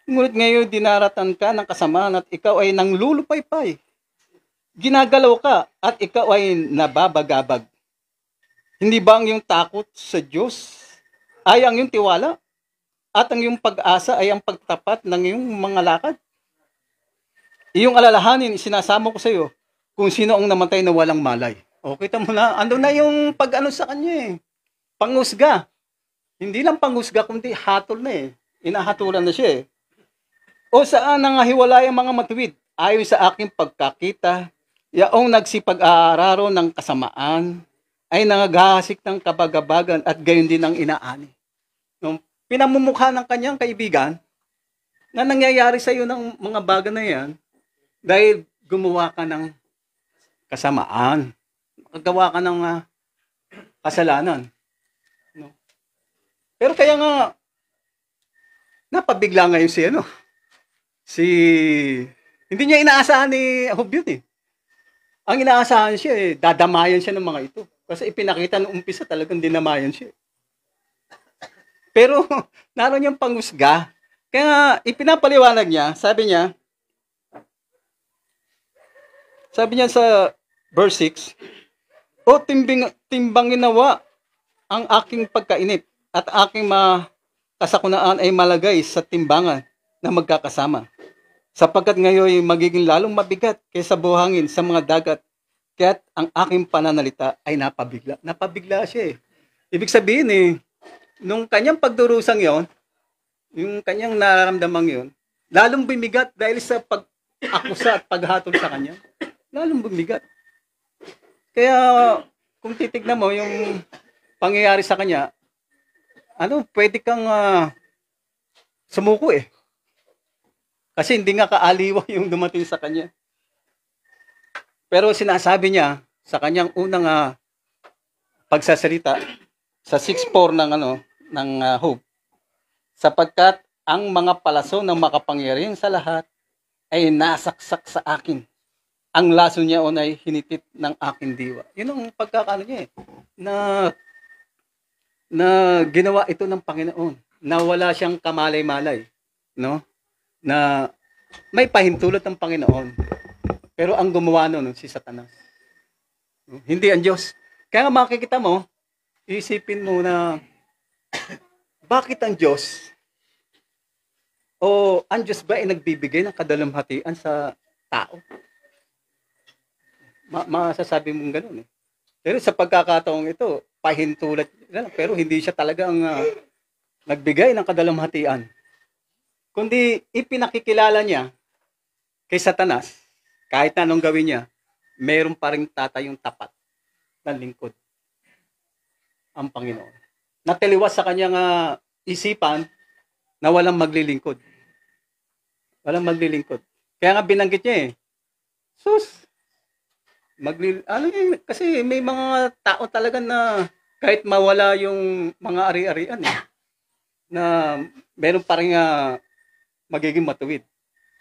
Speaker 8: Ngunit ngayon dinaratan ka ng kasamaan at ikaw ay nanglulupaypay. Ginagalaw ka at ikaw ay nababagabag. Hindi ba ang iyong takot sa Diyos ay ang iyong tiwala at ang iyong pag-asa ay ang pagtapat ng iyong mga lakad? Iyong alalahanin, sinasama ko sa iyo kung sino ang namatay na walang malay. O, kita mo na, ando na yung pag-ano sa kanya eh. Panghusga. Hindi lang panghusga, kundi hatol na eh. Inahatulan na siya eh. O saan nangahiwalay ang mga matuwid? Ayon sa aking pagkakita, yaong nagsipag-aararo ng kasamaan, ay nangaghahasik ng kabagabagan at gayon din ang inaani. Nung pinamumukha ng kanyang kaibigan, na nangyayari sa iyo ng mga bagay na yan, dahil gumawa ka ng kasamaan, gawa ka ng kasalanan. No? Pero kaya nga, napabigla ngayon hindi niya inaasahan ni Hob yun eh. Ang inaasahan siya dadamayan siya ng mga ito. Kasi ipinakita nung umpisa talagang dinamayan siya. Pero naroon niyang panghusga. Kaya nga, ipinapaliwanag niya, sabi niya sa verse 6, o timbangin nawa ang aking pagkainip at aking kasakunaan ay malagay sa timbangan na magkakasama. Sapagkat ngayon magiging lalong mabigat kaysa buhangin sa mga dagat, kaya't ang aking pananalita ay napabigla. Napabigla siya eh. Ibig sabihin nung kanyang pagdurusang yon, yung kanyang nararamdamang yon, lalong bumigat dahil sa pag-akusa at paghatol sa kanya. Lalong bumigat. Kaya kung titignan mo yung pangyayari sa kanya, pwede kang sumuko eh. Kasi hindi nga kaaliwa yung dumating sa kanya. Pero sinasabi niya sa kanyang unang pagsasalita sa 6:4 ng Hope, sapagkat ang mga palaso ng makapangyarihan sa lahat ay nasaksak sa akin. Ang laso niya ay hinitit ng aking diwa. Yun ang pagkakano niya na ginawa ito ng Panginoon. Na wala siyang kamalay-malay. No? Na may pahintulot ng Panginoon. Pero ang gumawa nun, si Satanas. Hindi ang Diyos. Kaya nga makikita mo, isipin mo na bakit ang Diyos o ang Diyos ba ay nagbibigay ng kadalamhatian sa tao? Masasabi mong ganun eh. Pero sa pagkakataong ito, pahintulat na lang, pero hindi siya talagang nagbigay ng kadalamhatian. Kundi ipinakikilala niya kay Satanas, kahit na anong gawin niya, meron pa rin tatayong tapat na lingkod ang Panginoon. Nataliwas sa kanyang isipan na walang maglilingkod. Walang maglilingkod. Kaya nga binanggit niya eh, sus, kasi may mga tao talaga na kahit mawala yung mga ari-arian eh, na meron pa rin magiging matuwid.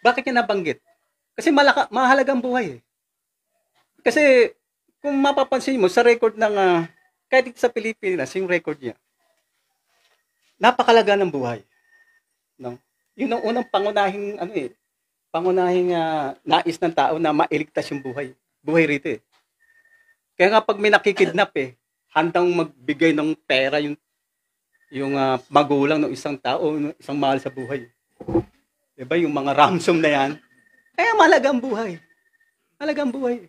Speaker 8: Bakit niya nabanggit? Kasi mahalagang buhay eh. Kasi kung mapapansin mo sa record ng kahit dito sa Pilipinas, yung record niya, napakalaga ng buhay. No? Yun ang unang pangunahing nais ng tao na mailigtas yung buhay. Buhay rito eh. Kaya nga pag may nakikidnap eh, handang magbigay ng pera yung magulang ng isang tao, ng isang mahal sa buhay. Diba yung mga ransom na yan? Kaya mahalagang buhay. Mahalagang buhay.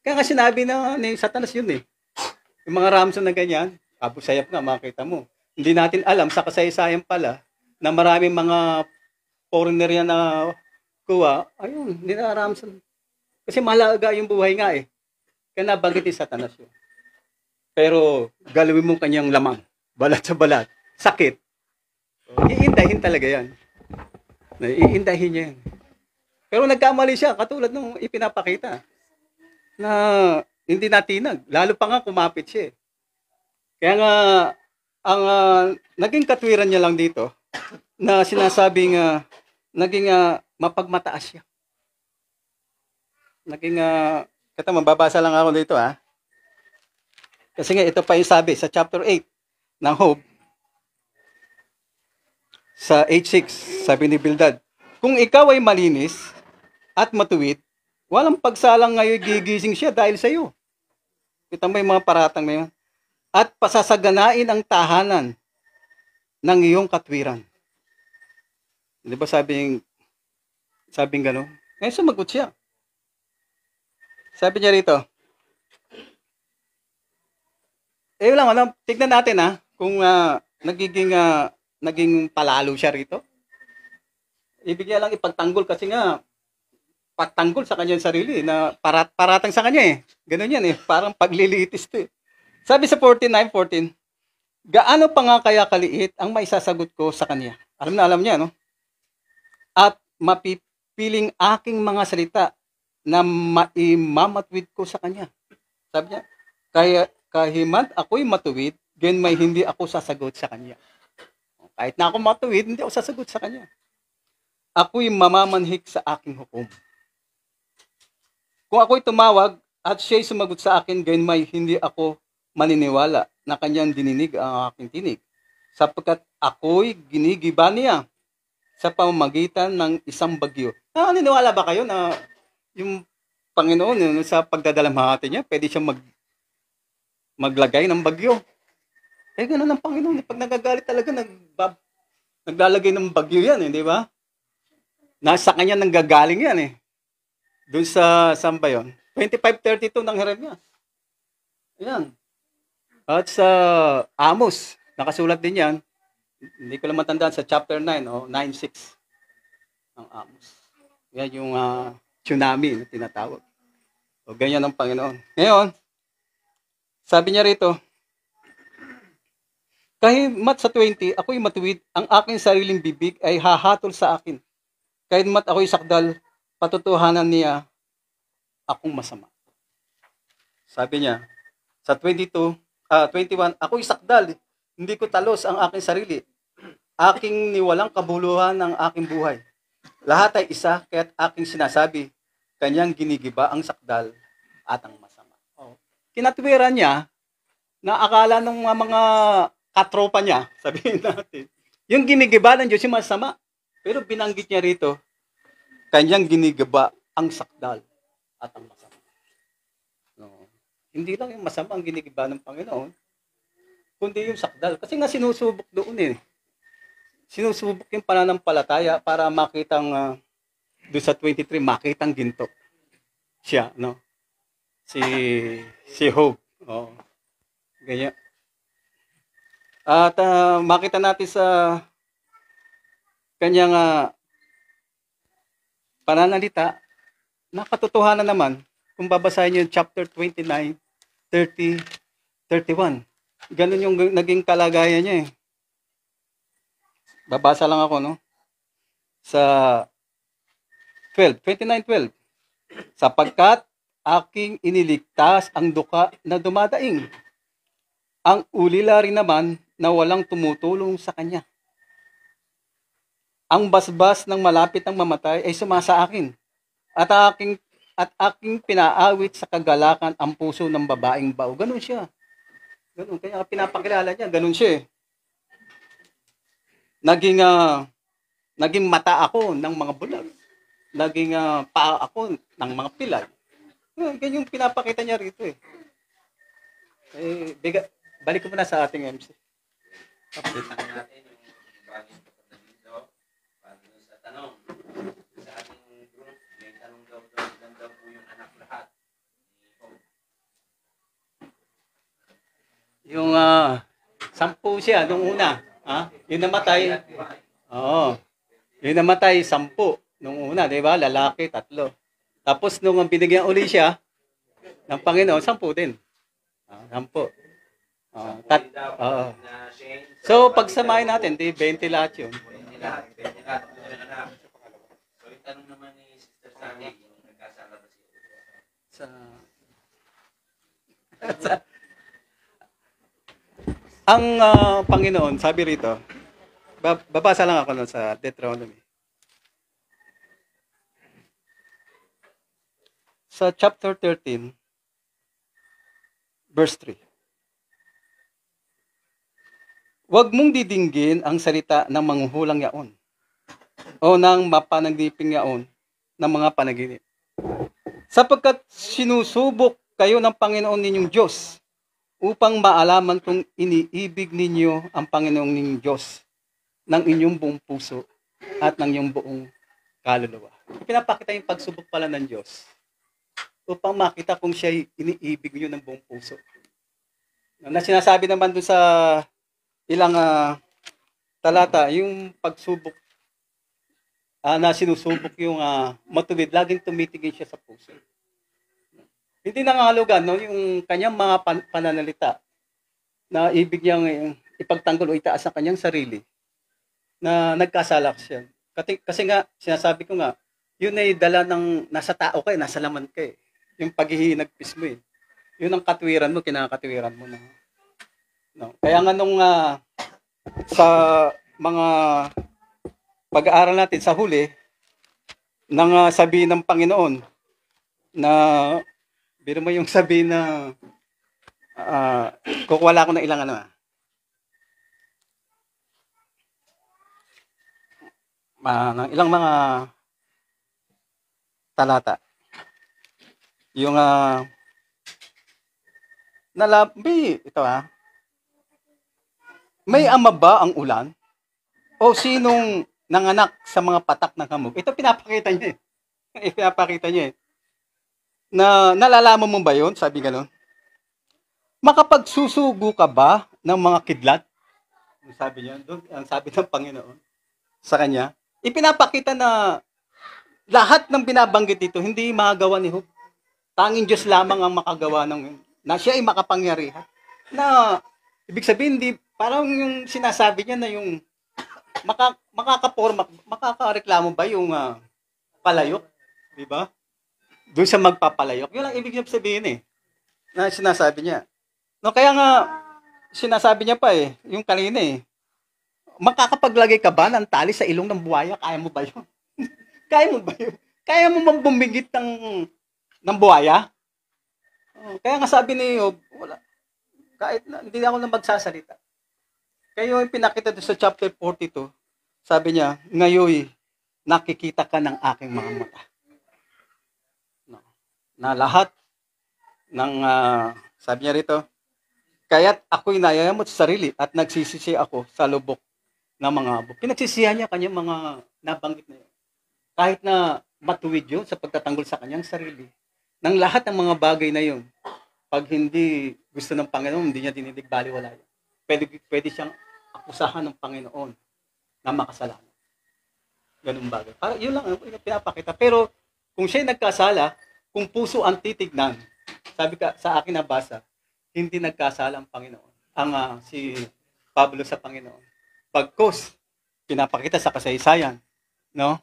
Speaker 8: Kaya nga sinabi ni Satanas yun eh. Yung mga ransom na ganyan, abusayap nga, makita mo. Hindi natin alam sa kasaysayan pala na maraming mga foreigner yan na kuha, ayun, niraramson. Kasi mahalaga yung buhay nga eh. Kaya nabanggit ni Satanas yun. Pero galawin mo kanyang lamang. Balat sa balat. Sakit. Iindahin talaga yan. Iindahin niya yan. Pero nagkamali siya, katulad nung ipinapakita. Na hindi natinag. Lalo pa nga kumapit siya eh. Kaya nga, ang naging katwiran niya lang dito, na sinasabing naging mapagmataas siya. Naging, kata mababasa lang ako dito ha. Kasi nga ito pa yung sabi sa chapter 8 ng Job. Sa 8:6, sabi ni Bildad, kung ikaw ay malinis at matuwid, walang pagsalang ngayon gigising siya dahil sa iyo. Kita mo yung mga paratang na yun. At pasasaganain ang tahanan ng iyong katwiran. Di ba sabing gano'n? Ngayon sumagot siya. Sabi niya rito, tignan natin kung naging palalo siya rito. Ibig niya lang ipagtanggol kasi nga, pagtanggol sa kanyang sarili na paratang sa kanya eh. Ganun yan eh, parang paglilitis to eh. Sabi sa 49:14, gaano pa nga kaya kaliit ang maisasagot ko sa kanya? Alam niya, no? At mapipiling aking mga salita na maimamatwid ko sa kanya. Sabi niya, kaya kahimad ako'y matuwid, gan may hindi ako sasagot sa kanya. Kahit na ako matuwid, hindi ako sasagot sa kanya. Ako'y mamamanhik sa aking hukom. Kung ako'y tumawag at siya'y sumagot sa akin, gan may hindi ako maniniwala na kanyang dininig ang aking tinig. Sapagkat ako'y ginigiba niya sa pamamagitan ng isang bagyo. Naniniwala ba kayo na yung Panginoon sa pagdadalamhati niya, pwede siyang maglagay ng bagyo? Eh, gano'n ang Panginoon. Pag nagagalit talaga, naglalagay ng bagyo yan, di ba? Nasa kanya nanggagaling yan eh. Doon sa, saan ba yun? 25:32 ng Jeremias. Ayan. At sa Amos, nakasulat din yan. Hindi ko lang matandaan sa chapter 9 o 9:6 ng Amos. Yan yung tsunami na tinatawag. O ganyan ang Panginoon. Ngayon, sabi niya rito, kahit mat sa 20, ako'y matuwid, ang aking sariling bibig ay hahatol sa akin. Kahit mat ako'y sakdal, patutuhanan niya akong masama. Sabi niya, sa 21, ako'y sakdal, hindi ko talos ang aking sarili. Aking niwalang kabuluhan ng aking buhay. Lahat ay isa, kaya't aking sinasabi, kanyang ginigiba ang sakdal at ang masama. Kinatwiran niya na akala ng mga katropa niya, sabihin natin, yung ginigiba ng Diyos yung masama. Pero binanggit niya rito, kanyang ginigiba ang sakdal at ang masama. No. Hindi lang yung masama ang ginigiba ng Panginoon. kundi yung sakdal. Kasi nga sinusubok doon eh. Sinusubok yung pananampalataya para makitang doon sa 23, makitang ginto. Siya, no? Si Hope. Oo. Ganyan. At makita natin sa kanyang pananalita, nakatotohanan naman kung babasahin niyo yung chapter 29, 30, 31. Ganun yung naging kalagayan niya eh. Babasa lang ako, no? Sa 29:12. Sapagkat aking iniligtas ang duka na dumadaing. Ang ulila rin naman na walang tumutulong sa kanya. Ang basbas ng malapit ng mamatay ay sumasa akin. At aking pinaawit sa kagalakan ang puso ng babaeng bao. Ganun siya. Ganun. Kaya pinapakilala niya. Ganun siya eh. Naging mata ako ng mga bulag. Naging paa ako ng mga pilay. Ganyan yung pinapakita niya rito eh. Balik ko muna sa ating MC.
Speaker 2: Update natin yung bagong kapatid na dito. Para sa tanong. Sa ating group, may tanong daw po yung anak lahat.
Speaker 8: Yung 10 siya nung una. Yung namatay. Oo. Yung namatay 10 nung una, 'di ba? Lalaki 3. Tapos nung binigyan uli siya ng Panginoon, 10 din. 10. So pagsamahin natin, di 20 lahat 'yun.
Speaker 2: So, yung tanong naman ni Sister Sally, yung nagkasala ba siya?
Speaker 8: Ang Panginoon, sabi rito, babasa lang ako nun sa Deuteronomy. Sa chapter 13, verse 3. Huwag mong didinggin ang salita ng manghuhulang yaon o ng mapanagdiping yaon ng mga panaginip. Sapagkat sinusubok kayo ng Panginoon ninyong Diyos upang maalaman kung iniibig ninyo ang Panginoong ninyong Diyos ng inyong buong puso at ng inyong buong kaluluwa. Pinapakita yung pagsubok pala ng Diyos upang makita kung siya iniibig niyo ng buong puso. Na sinasabi naman doon sa ilang talata, yung pagsubok na sinusubok yung matuwid, laging tumitingin siya sa puso. Hindi nangahulugan no, yung kanyang mga pananalita na ibig niyang ipagtanggol o itaas ang kanyang sarili na nagkasala siya. Kasi nga, sinasabi ko nga, yun ay dala ng nasa tao ka, nasa laman ka eh. Yung paghihinagpis mo eh. Yun ang katwiran mo, kinakatwiran mo na. No. Kaya nga nung sa mga pag-aaral natin sa huli, nang sabihin ng Panginoon na biro mo yung sabihin na kukuwala ko ng ilang ng ilang mga talata. Yung ito may ama ba ang ulan? O sinong nanganak sa mga patak ng hamog? Ito pinapakita niya eh. Pinapakita niya eh. Na nalalaman mo ba yun? Sabi gano'n. Makapagsusugo ka ba ng mga kidlat? Sabi niya, doon, ang sabi ng Panginoon sa kanya, ipinapakita na lahat ng binabanggit dito, hindi magagawa ni Job. Tanging Diyos lamang ang makagawa ng na siya ay makapangyarihan. Na, ibig sabihin, parang yung sinasabi niya na yung makakareklamo ba yung palayok? Di ba? Doon sa magpapalayok. Yun ang ibig sabihin eh. Na sinasabi niya. No, kaya nga, sinasabi niya pa eh, yung kanina eh, makakapaglagay ka ba ng tali sa ilong ng buhaya? Kaya mo ba yun? Kaya mo ba yun? Kaya mo bang bumigit ng buhaya? Kaya nga sabi ni Job, wala. Kahit na, hindi ako na magsasalita. Kaya yung pinakita doon sa chapter 42, sabi niya, ngayon nakikita ka ng aking mga mata. No. Na lahat ng, sabi niya rito, Kaya't ako'y nayayamot sa sarili at nagsisisi ako sa lubok ng mga abo. Pinagsisihan niya kanyang mga nabanggit na yun. Kahit na matuwid yun sa pagtatanggol sa kanyang sarili, ng lahat ng mga bagay na yun, pag hindi gusto ng Panginoon, hindi niya dinidig baliwala yun. Pwede siyang akusahan ng Panginoon na makasalanan. Ganun bagay. Para yun lang ang pinapakita. Pero kung siya'y nagkasala, kung puso ang titignan, sabi ka sa akin nabasa, hindi nagkasala ang Panginoon. Si Pablo sa Panginoon. Pagkos, pinapakita sa kasaysayan, no?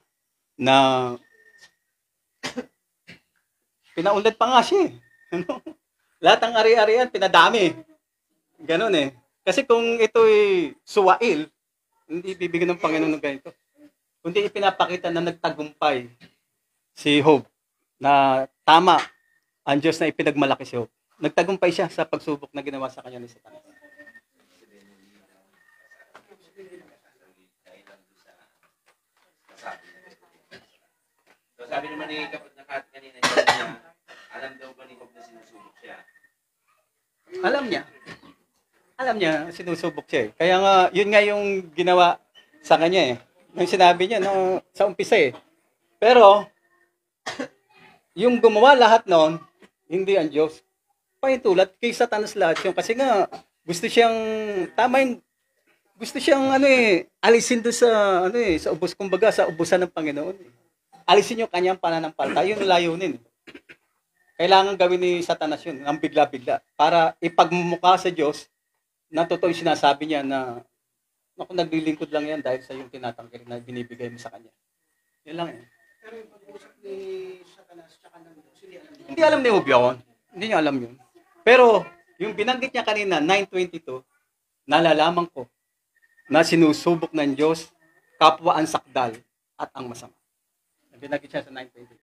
Speaker 8: Na pinaunlad pa nga siya. Ano? Lahat ng ari-arian, pinadami. Ganon eh. Kasi kung ito'y suwail, hindi bibigyan ng Panginoon ng ganito. Kundi ipinapakita na nagtagumpay si Job na tama ang Diyos na ipinagmalaki si Job. Nagtagumpay siya sa pagsubok na ginawa sa kanya ni Satanas.
Speaker 2: So sabi naman ni Kapat kanina niya, alam daw ba ni Job na sinusubok siya?
Speaker 8: Alam niya. Alam niya, sinusubok siya eh. Kaya nga, yun nga yung ginawa sa kanya eh. Yung sinabi niya no, sa umpisa eh. Pero, yung gumawa lahat noon, hindi ang Diyos. Paintulad kay Satanas lahat yun. Kasi nga, gusto siyang, gusto siyang alisin doon sa, sa ubos, kumbaga sa ubusan ng Panginoon. Alisin yung kanyang pananampalataya. Yun ang layunin. Kailangan gawin ni Satanas yun, ang bigla-bigla. Para ipagmumukha sa Diyos, na totoo yung sinasabi niya na ako naglilingkod lang yan dahil sa yung tinatangkil na binibigay mo sa kanya. Yan lang eh.
Speaker 4: Pero yung pag-uusap ni Satanas tsaka ng Diyos,
Speaker 8: Hindi alam ni Job yun. Hindi niya alam yun. Pero, yung binanggit niya kanina, 9:22, nalalaman ko na sinusubok ng Diyos kapwa ang sakdal at ang masama. Binanggit siya sa 9:22.